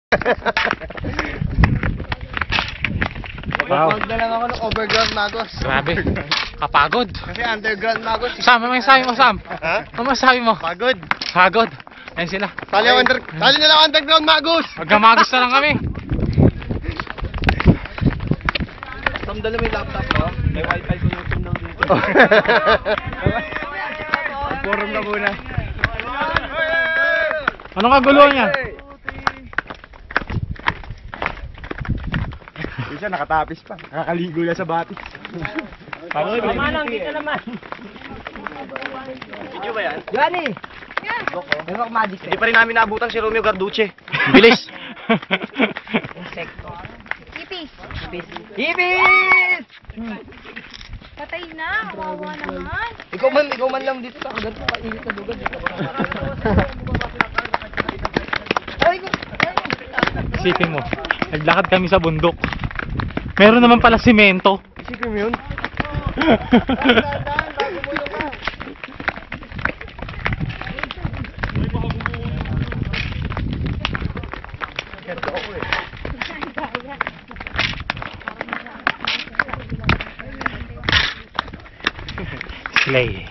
Wow. Huwag na lang ako ng overground magos. Grabe. Kapagod. Kasi underground magos. Sam, ano masasabi mo, Sam? Ha? Ano masasabi mo? Pagod. Pagod. Ayun sila. Tali na lang underground magos. Magkamagos na lang kami. Sam, dala mo yung laptop ko. May wifi connection lang dito. Forum na muna. Anong kaguluhan niya? Isa nakatapis pa. Nakakaligo na sa batis. Tama lang, dito naman. Video ba yan? Gani! Ewan magic. Hindi pa rin namin naabutan si Romeo Garduce. Bilis. Insekto. Ipis. Ibis! Patay na. Wawa naman. Ikaw man lang dito sa agad mo. Kainit na dugan. Ay, Isipin mo, naglakad kami sa bundok. Meron naman pala simento. Isipin mo yun? Slay.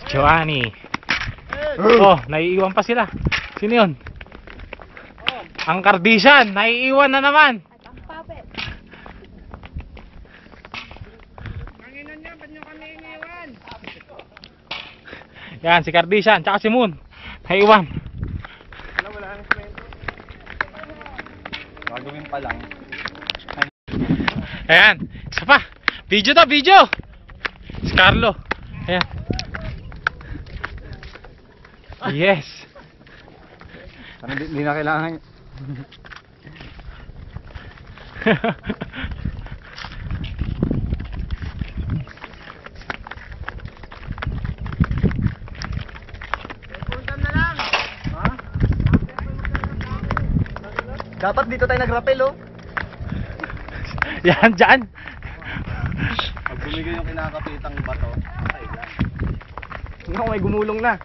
Joanny. Oh, naiiwan pa sila. Sino yun? Ang Kardishan, naiiwan na naman. Puppet. Yan, si Kardishan, tsaka si Moon. Naiiwan. Wala nang semento. Gagawin pa lang. Ayan, isa pa. Video to, video. Si Carlo. Ayan. Yes. Hindi na kailangan. Dapat dito tayo nag-rappel, oh. Yan, dyan. Pag bumigay yung kinakapitang bato, ay lang. May gumulong na.